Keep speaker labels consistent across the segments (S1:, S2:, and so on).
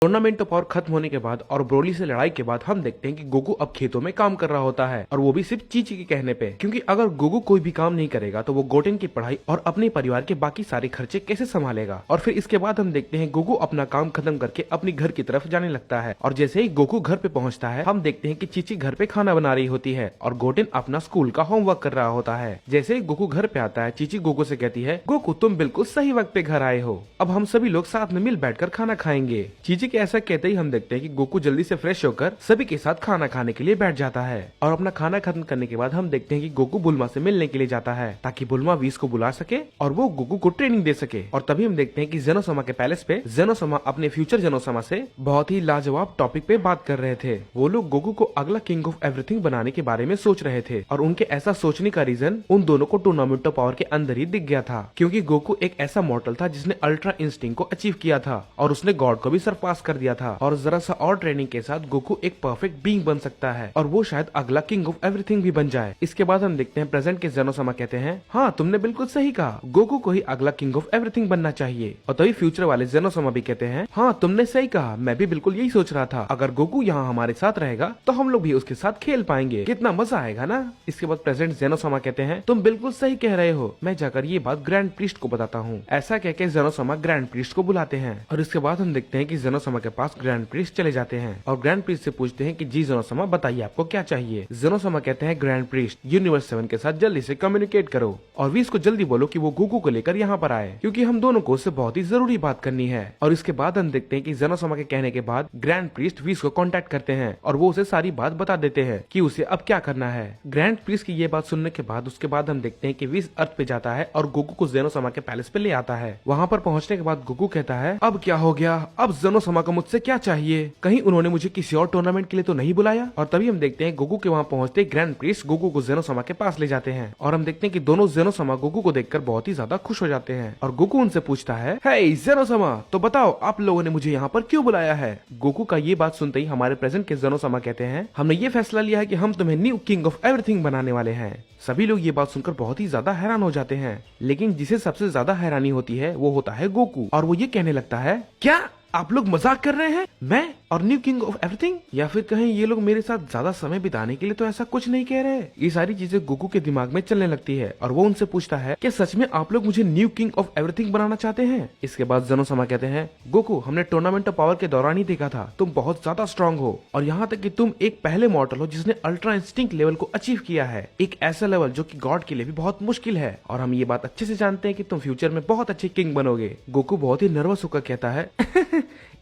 S1: Tournament of power खत्म होने के बाद और ब्रोली से लड़ाई के बाद हम देखते हैं कि गोकू अब खेतों में काम कर रहा होता है, और वो भी सिर्फ चीची के कहने पे, क्योंकि अगर गोकू कोई भी काम नहीं करेगा तो वो गोटेन की पढ़ाई और अपने परिवार के बाकी सारे खर्चे कैसे संभालेगा। और फिर इसके बाद हम देखते हैं गोकू अपना काम खत्म करके अपनी घर की तरफ जाने लगता है, और जैसे ही गोकू घर पे पहुंचता है हम देखते हैं कि चीची घर पे खाना बना रही होती है और गोटेन अपना स्कूल का होमवर्क कर रहा होता है। जैसे ही गोकू घर पे आता है चीची गोकू से कहती है, गोकू तुम बिल्कुल सही वक्त पे घर आए हो, अब हम सभी लोग साथ में मिल बैठकर खाना खाएंगे। चीची के ऐसा कहते ही हम देखते हैं कि गोकू जल्दी से फ्रेश होकर सभी के साथ खाना खाने के लिए बैठ जाता है, और अपना खाना खत्म करने के बाद हम देखते हैं कि गोकू बुल्मा से मिलने के लिए जाता है ताकि बुल्मा वीस को बुला सके और वो गोकू को ट्रेनिंग दे सके। और तभी हम देखते हैं कि जेनोसमा के पैलेस पे जेनोसमा अपने फ्यूचर जेनोसमा से बहुत ही लाजवाब टॉपिक पे बात कर रहे थे। वो लोग गोकू को अगला किंग ऑफ एवरीथिंग बनाने के बारे में सोच रहे थे, और उनके ऐसा सोचने का रीजन उन दोनों को टूर्नामेंट ऑफ पावर के अंदर ही दिख गया था, क्योंकि गोकू एक ऐसा मॉर्टल था जिसने अल्ट्रा इंस्टिंक्ट को अचीव किया था और उसने गॉड को भी सरपास कर दिया था, और जरा सा और ट्रेनिंग के साथ गोकू एक परफेक्ट बीइंग बन सकता है और वो शायद अगला किंग ऑफ एवरीथिंग भी बन जाए। इसके बाद हम देखते हैं प्रेजेंट के जेनोसमा कहते हैं, हाँ तुमने बिल्कुल सही कहा, गोकू को ही अगला किंग ऑफ एवरीथिंग बनना चाहिए। और तभी फ्यूचर वाले जेनोसमा भी कहते हैं, हाँ तुमने सही कहा, मैं भी बिल्कुल यही सोच रहा था, अगर गोकू यहाँ हमारे साथ रहेगा तो हम लोग भी उसके साथ खेल पाएंगे, कितना मजा आएगा ना। इसके बाद प्रेजेंट जेनोसमा कहते हैं, तुम बिल्कुल सही कह रहे हो, मैं जाकर ये बात ग्रैंड प्रीस्ट को बताता हूँ। ऐसा कहकर जेनोसमा ग्रैंड प्रीस्ट को बुलाते हैं, और इसके बाद हम देखते हैं कि जेनोसमा के पास ग्रैंड प्रीस्ट चले जाते हैं और ग्रैंड प्रीस्ट से पूछते हैं कि जी जेनोसमा बताइए आपको क्या चाहिए। जेनोसमा कहते हैं, ग्रैंड प्रीस्ट यूनिवर्स 7 के साथ जल्दी से कम्युनिकेट करो और वीस को जल्दी बोलो कि वो गोकू को लेकर यहाँ पर आए, क्योंकि हम दोनों को उससे बहुत ही जरूरी बात करनी है। और इसके बाद हम देखते हैं कि जेनोसमा के कहने के बाद ग्रैंड प्रीस्ट वीस को कांटेक्ट करते हैं और वो उसे सारी बात बता देते हैं कि उसे अब क्या करना है। ग्रैंड प्रीस्ट की ये बात सुनने के बाद उसके बाद हम देखते हैं कि वीस अर्थ पे जाता है और गोकू को जेनोसमा के पैलेस पे ले आता है। वहाँ पर पहुँचने के बाद गोकू कहता है, अब क्या हो गया, अब जेनोसमा को मुझसे क्या चाहिए, कहीं उन्होंने मुझे किसी और टूर्नामेंट के लिए तो नहीं बुलाया। और तभी हम देखते हैं गोकू के वहाँ पहुँचते ग्रैंड प्रीस्ट गोकू को जेनोसमा के पास ले जाते हैं, और हम देखते हैं कि दोनों जेनोसमा गोकू को देखकर बहुत ही ज्यादा खुश हो जाते हैं। और गोकू उनसे पूछता है, हे जेनोसमा, तो बताओ आप लोगों ने मुझे यहाँ पर क्यों बुलाया है। गोकू का ये बात सुनते ही हमारे प्रेजेंट के जेनोसमा कहते हैं, हमने ये फैसला लिया है कि हम तुम्हें न्यू किंग ऑफ एवरीथिंग बनाने वाले हैं। सभी लोग ये बात सुनकर बहुत ही ज्यादा हैरान हो जाते हैं, लेकिन जिसे सबसे ज्यादा हैरानी होती है वो होता है गोकू, और वो ये कहने लगता है, क्या आप लोग मजाक कर रहे हैं, मैं और न्यू किंग ऑफ एवरीथिंग, या फिर कहीं ये लोग मेरे साथ ज्यादा समय बिताने के लिए तो ऐसा कुछ नहीं कह रहे। ये सारी चीजें गोकू के दिमाग में चलने लगती है और वो उनसे पूछता है कि सच में आप लोग मुझे न्यू किंग ऑफ एवरीथिंग बनाना चाहते हैं। इसके बाद जेनोसमा कहते हैं, गोकू हमने टूर्नामेंट ऑफ पावर के दौरान ही देखा था, तुम बहुत ज्यादा स्ट्रांग हो, और यहाँ तक कि तुम एक पहले मॉर्टल हो जिसने अल्ट्रा इंस्टिंक्ट लेवल को अचीव किया है, एक ऐसा लेवल जो कि गॉड के लिए भी बहुत मुश्किल है, और हम ये बात अच्छे से जानते हैं कि तुम फ्यूचर में बहुत अच्छे किंग बनोगे। गोकू बहुत ही नर्वस होकर कहता है,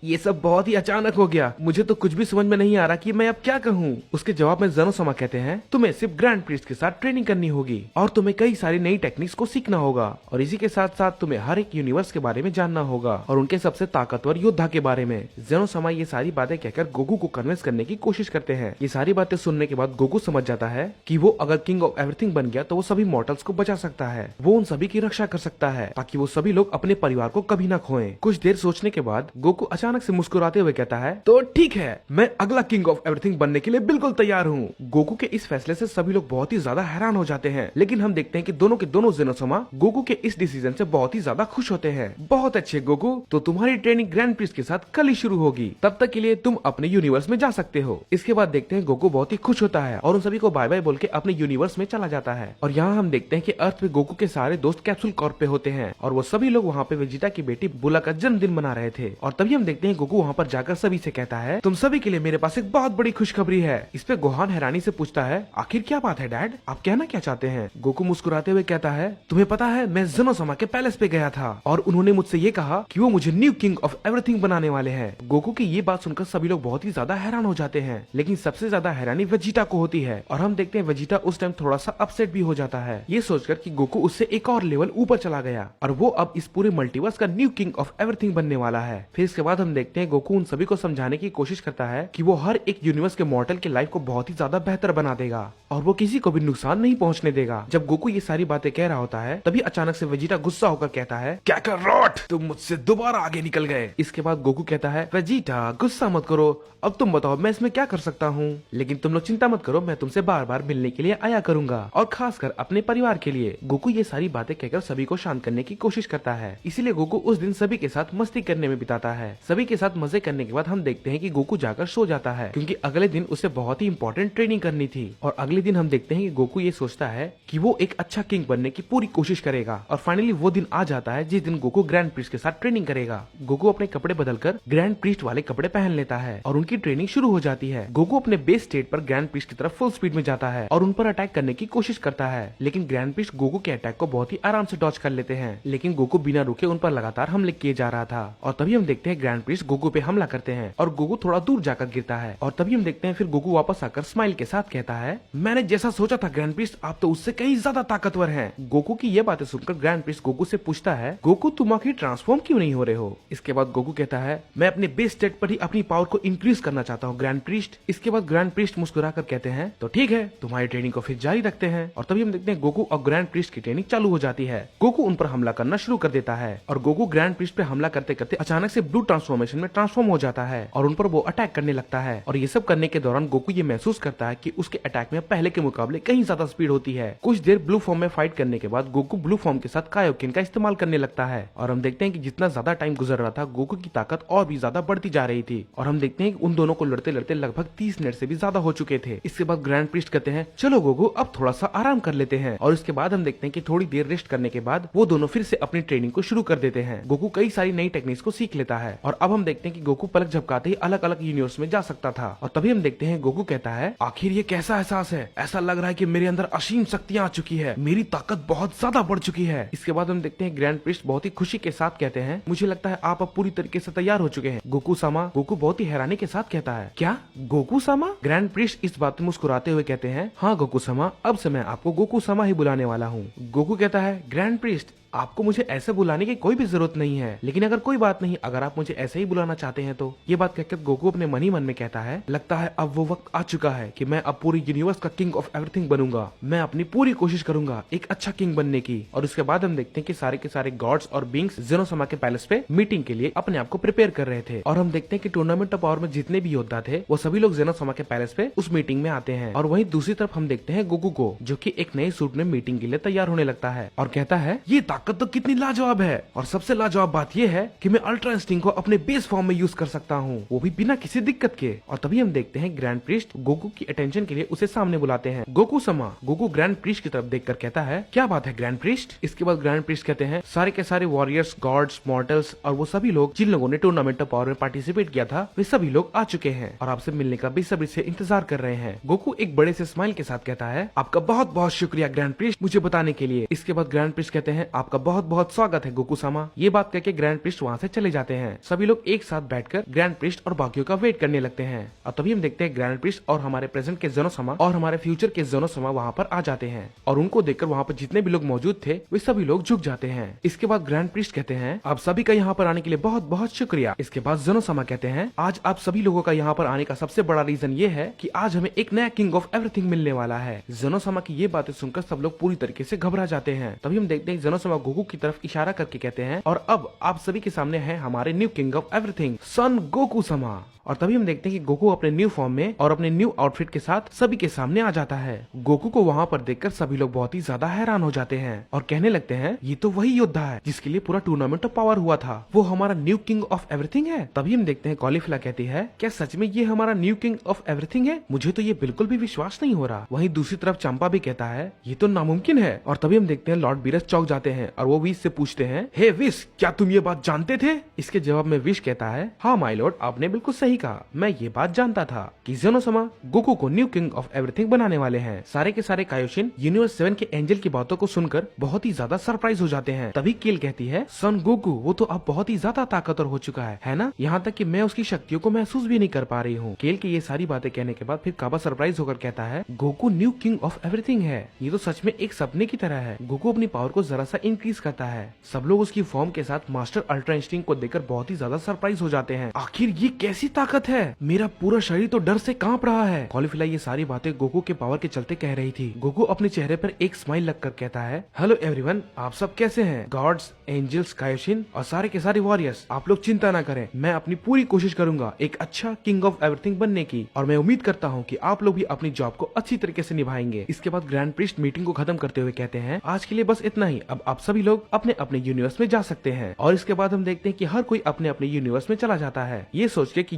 S1: ये सब बहुत ही अचानक हो गया, मुझे तो कुछ भी समझ में नहीं आ रहा कि मैं अब क्या कहूँ। उसके जवाब में जेनोसमा कहते हैं, तुम्हें सिर्फ ग्रैंड प्रीस्ट के साथ ट्रेनिंग करनी होगी और तुम्हें कई सारी नई टेक्निक्स को सीखना होगा, और इसी के साथ साथ तुम्हें हर एक यूनिवर्स के बारे में जानना होगा और उनके सबसे ताकतवर योद्धा के बारे में। जेनोसमा ये सारी बातें कहकर गोकू को कन्विंस करने की कोशिश करते हैं। ये सारी बातें सुनने के बाद गोकू समझ जाता है कि वो अगर किंग ऑफ एवरीथिंग बन गया तो वो सभी मॉर्टल्स को बचा सकता है, वो उन सभी की रक्षा कर सकता है ताकि वो सभी लोग अपने परिवार को कभी ना खोएं। कुछ देर सोचने के बाद गोकू अचानक से मुस्कुराते हुए कहता है, तो ठीक है, मैं अगला किंग ऑफ एवरीथिंग बनने के लिए बिल्कुल तैयार हूँ। गोकू के इस फैसले से सभी लोग बहुत ही ज्यादा हैरान हो जाते हैं, लेकिन हम देखते हैं कि दोनों के दोनों जेनोसमा गोकू के इस डिसीजन से बहुत ही ज्यादा खुश होते हैं। बहुत अच्छे गोकू, तो तुम्हारी ट्रेनिंग ग्रैंड प्रीस्ट के साथ कल ही शुरू होगी, तब तक के लिए तुम अपने यूनिवर्स में जा सकते हो। इसके बाद देखते हैं गोकू बहुत ही खुश होता है और उन सभी को बाय बाय बोल के अपने यूनिवर्स में चला जाता है। और यहाँ हम देखते हैं कि अर्थ पे गोकू के सारे दोस्त कैप्सूल कॉर्प पे होते हैं और वो सभी लोग वहाँ पे वेजिटा की बेटी बुला का जन्मदिन मना रहे थे। और तभी हम देखते हैं गोकू वहाँ पर जाकर सभी से कहता है, तुम सभी के लिए मेरे पास एक बहुत बड़ी खुशखबरी है। इस पे गोहान हैरानी से पूछता है, आखिर क्या बात है डैड, आप कहना क्या चाहते हैं। गोकू मुस्कुराते हुए कहता है, तुम्हें पता है मैं जेनोसमा के पैलेस पे गया था और उन्होंने मुझसे ये कहा कि वो मुझे न्यू किंग ऑफ एवरीथिंग बनाने वाले हैं। गोकू की ये बात सुनकर सभी लोग बहुत ही ज्यादा हैरान हो जाते हैं, लेकिन सबसे ज्यादा हैरानी वेजिटा को होती है, और हम देखते हैं वेजिटा उस टाइम थोड़ा सा अपसेट भी हो जाता है, ये सोचकर कि गोकू उससे एक और लेवल ऊपर चला गया और वो अब इस पूरे मल्टीवर्स का न्यू किंग ऑफ एवरीथिंग बनने वाला है। फिर इसके बाद हम देखते हैं गोकू उन सभी को समझाने की कोशिश करता है कि वो हर एक यूनिवर्स के मॉर्टल की लाइफ को बहुत ही ज्यादा बेहतर बना देगा और वो किसी को भी नुकसान नहीं पहुंचने देगा। जब गोकू ये सारी बातें कह रहा होता है तभी अचानक से वेजिटा गुस्सा होकर कहता है, क्या कर रॉट, तुम मुझसे दोबारा आगे निकल गए। इसके बाद गोकू कहता है, वेजिटा गुस्सा मत करो, अब तुम बताओ मैं इसमें क्या कर सकता हूँ, लेकिन तुम लोग चिंता मत करो, मैं तुमसे बार बार मिलने के लिए आया करूंगा और खासकर अपने परिवार के लिए। गोकू ये सारी बातें कहकर सभी को शांत करने की कोशिश करता है, इसीलिए गोकू उस दिन सभी के साथ मस्ती करने में बिताता है। सभी सभी के साथ मजे करने के बाद हम देखते हैं कि गोकू जाकर सो जाता है, क्योंकि अगले दिन उसे बहुत ही इंपॉर्टेंट ट्रेनिंग करनी थी। और अगले दिन हम देखते हैं कि गोकू ये सोचता है कि वो एक अच्छा किंग बनने की पूरी कोशिश करेगा। और फाइनली वो दिन आ जाता है जिस दिन गोकू ग्रैंड प्रीस्ट के साथ ट्रेनिंग करेगा। गोकू अपने कपड़े बदलकर ग्रैंड प्रीस्ट वाले कपड़े पहन लेता है और उनकी ट्रेनिंग शुरू हो जाती है। गोकू अपने बेस स्टेट पर ग्रैंड प्रीस्ट की तरफ फुल स्पीड में जाता है और उन पर अटैक करने की कोशिश करता है, लेकिन ग्रैंड प्रीस्ट गोकू के अटैक को बहुत ही आराम से डॉज कर लेते हैं। लेकिन गोकू बिना रुके उन पर लगातार हमले किए जा रहा था और तभी हम देखते हैं ग्रैंड प्रीस्ट गोकू पे हमला करते हैं और गोकू थोड़ा दूर जाकर गिरता है। और तभी हम देखते हैं फिर गोकू वापस आकर स्माइल के साथ कहता है, मैंने जैसा सोचा था ग्रैंड प्रीस्ट, आप तो उससे कहीं ज्यादा ताकतवर हैं। गोकू की ये बातें सुनकर ग्रैंड प्रीस्ट गोकू से पूछता है, गोकू तुम आखिर ट्रांसफॉर्म क्यों नहीं हो रहे हो? इसके बाद गोकू कहता है, मैं अपने बेस स्टेट पर ही अपनी पावर को इंक्रीज करना चाहता हूँ ग्रैंड प्रीस्ट। इसके बाद ग्रैंड प्रीस्ट मुस्कुराकर कहते हैं, तो ठीक है, तुम्हारी ट्रेनिंग को फिर जारी रखते हैं। और तभी हम देखते हैं गोकू और ग्रैंड प्रीस्ट की ट्रेनिंग चालू हो जाती है। गोकू उन पर हमला करना शुरू कर देता है और गोकू ग्रैंड प्रीस्ट पे हमला करते करते अचानक से ब्लू ट्रांसफॉर्मेशन में ट्रांसफॉर्म हो जाता है और उन पर वो अटैक करने लगता है। और ये सब करने के दौरान गोकू ये महसूस करता है कि उसके अटैक में पहले के मुकाबले कहीं ज्यादा स्पीड होती है। कुछ देर ब्लू फॉर्म में फाइट करने के बाद गोकू ब्लू फॉर्म के साथ कायोकिन का इस्तेमाल करने लगता है और हम देखते हैं कि जितना ज्यादा टाइम गुजर रहा था गोकू की ताकत और भी ज्यादा बढ़ती जा रही थी। और हम देखते हैं कि उन दोनों को लड़ते लड़ते लगभग 30 मिनट से भी ज्यादा हो चुके थे। इसके बाद ग्रैंड प्रीस्ट कहते हैं, चलो गोकू अब थोड़ा सा आराम कर लेते हैं। और इसके बाद हम देखते हैं कि थोड़ी देर रेस्ट करने के बाद वो दोनों फिर से अपनी ट्रेनिंग को शुरू कर देते हैं। गोकू कई सारी नई टेक्निक्स को सीख लेता है और अब हम देखते हैं कि गोकू पलक झपकाते ही अलग अलग यूनिवर्स में जा सकता था। और तभी हम देखते हैं गोकू कहता है, आखिर ये कैसा एहसास है? ऐसा लग रहा है कि मेरे अंदर असीम शक्तियां आ चुकी है, मेरी ताकत बहुत ज्यादा बढ़ चुकी है। इसके बाद हम देखते हैं ग्रैंड प्रीस्ट बहुत ही खुशी के साथ कहते हैं, मुझे लगता है आप अब पूरी तरीके से तैयार हो चुके हैं गोकू सामा। गोकू बहुत ही हैरानी के साथ कहता है, क्या गोकू सामा? ग्रैंड प्रीस्ट इस बात में मुस्कुराते हुए कहते हैं, हाँ गोकू सामा, अब से मैं आपको गोकू सामा ही बुलाने वाला हूँ। गोकू कहता है, ग्रैंड प्रीस्ट आपको मुझे ऐसे बुलाने की कोई भी जरूरत नहीं है, लेकिन अगर कोई बात नहीं, अगर आप मुझे ऐसे ही बुलाना चाहते हैं तो। ये बात कहकर गोकू अपने मन ही मन में कहता है, लगता है अब वो वक्त आ चुका है कि मैं अब पूरी यूनिवर्स का किंग ऑफ एवरीथिंग बनूंगा। मैं अपनी पूरी कोशिश करूंगा एक अच्छा किंग बनने की। और उसके बाद हम देखते हैं कि सारे के सारे गॉड्स और बींग्स जेनोसामा के पैलेस पे मीटिंग के लिए अपने आप को प्रिपेयर कर रहे थे। और हम देखते हैं कि टूर्नामेंट ऑफ पावर में जितने भी योद्धा थे वो सभी लोग जेनोसामा के पैलेस पे उस मीटिंग में आते हैं। और वहीं दूसरी तरफ हम देखते हैं गोकू को, जो कि एक नए सूट में मीटिंग के लिए तैयार होने लगता है और कहता है, ये ताकत तो कितनी लाजवाब है। और सबसे लाजवाब बात यह है कि मैं अल्ट्रा इंस्टिंक्ट को अपने बेस फॉर्म में यूज कर सकता हूँ, वो भी बिना किसी दिक्कत के। और तभी हम देखते हैं ग्रैंड प्रीस्ट गोकू की अटेंशन के लिए उसे सामने बुलाते हैं। गोकू समा। गोकू ग्रैंड प्रीस्ट की तरफ देखकर कहता है, क्या बात है ग्रैंड प्रीस्ट? इसके बाद ग्रैंड प्रीस्ट कहते हैं, सारे के सारे वॉरियर्स, गॉड्स, मॉर्टल्स और वो सभी लोग जिन लोगों ने टूर्नामेंट ऑफ पावर में पार्टिसिपेट किया था वे सभी लोग आ चुके हैं और आपसे मिलने का बेसब्री से इंतजार कर रहे हैं। गोकू एक बड़े से स्माइल के साथ कहता है, आपका बहुत बहुत शुक्रिया ग्रैंड प्रीस्ट मुझे बताने के लिए। इसके बाद ग्रैंड प्रीस्ट कहते हैं, आपका बहुत बहुत स्वागत है गोकू सामा। ये बात कहकर ग्रैंड प्रीस्ट वहाँ से चले जाते हैं। सभी लोग एक साथ बैठकर ग्रैंड प्रीस्ट और बाकियों का वेट करने लगते हैं। और तभी हम देखते हैं ग्रैंड प्रीस्ट और हमारे प्रेजेंट के जेनोसामा और हमारे फ्यूचर के जेनोसामा वहाँ पर आ जाते हैं और उनको देखकर वहाँ पर जितने भी लोग मौजूद थे वे सभी लोग झुक जाते हैं। इसके बाद ग्रैंड प्रीस्ट कहते हैं, आप सभी का यहाँ पर आने के लिए बहुत बहुत शुक्रिया। इसके बाद जेनोसामा कहते हैं, आज आप सभी लोगों का यहाँ पर आने का सबसे बड़ा रीजन ये है कि आज हमें एक नया किंग ऑफ एवरीथिंग मिलने वाला है। जेनोसामा की ये बातें सुनकर सब लोग पूरी तरीके से घबरा जाते हैं। तभी हम देखते हैं जेनोसामा गोकू की तरफ इशारा करके कहते हैं, और अब आप सभी के सामने है हमारे new king of everything Son Goku sama. और तभी हम देखते हैं कि गोकू अपने न्यू फॉर्म में और अपने न्यू आउटफिट के साथ सभी के सामने आ जाता है। गोकू को वहाँ पर देखकर सभी लोग बहुत ही ज्यादा हैरान हो जाते हैं और कहने लगते हैं, ये तो वही योद्धा है जिसके लिए पूरा टूर्नामेंट ऑफ पावर हुआ था, वो हमारा न्यू किंग ऑफ एवरीथिंग है। तभी हम देखते हैं कॉलीफ्ला कहती है, क्या सच में ये हमारा न्यू किंग ऑफ एवरीथिंग है? मुझे तो ये बिल्कुल भी विश्वास नहीं हो रहा। वहीं दूसरी तरफ चंपा भी कहता है, ये तो नामुमकिन है। और तभी हम देखते हैं लॉर्ड बीरस चौंक जाते हैं और वो विश से पूछते हैं, हे विश, क्या तुम ये बात जानते थे? इसके जवाब में विश कहता है, हाँ माय लॉर्ड, आपने बिल्कुल सही कहा, मैं ये बात जानता था कि जेनोसामा गोकू को न्यू किंग ऑफ एवरीथिंग बनाने वाले हैं। सारे के सारे कायोशिन यूनिवर्स 7 के एंजल की बातों को सुनकर बहुत ही ज्यादा सरप्राइज हो जाते हैं। तभी केल कहती है, सन गोकू वो तो अब बहुत ही ज्यादा ताकतवर हो चुका है ना? यहाँ तक कि मैं उसकी शक्तियों को महसूस भी नहीं कर पा रही हूँ। केल की ये सारी बातें कहने के बाद फिर काबा सरप्राइज होकर कहता है, Goku new king of everything है, ये तो सच में एक सपने की तरह है। गोकू अपनी पावर को जरा सा इंक्रीज करता है। सब लोग उसकी फॉर्म के साथ मास्टर अल्ट्रा इंस्टिंक्ट को देखकर बहुत ही ज्यादा सरप्राइज हो जाते हैं। आखिर ये कैसी ताकत है? मेरा पूरा शरीर तो डर से कांप रहा है। कॉलीफ्लाई ये सारी बातें गोकू के पावर के चलते कह रही थी। गोकू अपने चेहरे पर एक स्माइल लगकर कहता है, हेलो एवरीवन, आप सब कैसे हैं? गॉड्स, एंजल्स, कायोशिन और सारे के सारे वॉरियर्स, आप लोग चिंता ना करें, मैं अपनी पूरी कोशिश करूंगा एक अच्छा किंग ऑफ एवरीथिंग बनने की और मैं उम्मीद करता हूँ कि आप लोग भी अपनी जॉब को अच्छी तरीके से निभाएंगे। इसके बाद ग्रैंड प्रीस्ट मीटिंग को खत्म करते हुए कहते हैं, आज के लिए बस इतना ही, अब आप सब सभी लोग अपने अपने यूनिवर्स में जा सकते हैं। और इसके बाद हम देखते हैं कि हर कोई अपने अपने यूनिवर्स में चला जाता है, ये सोच के कि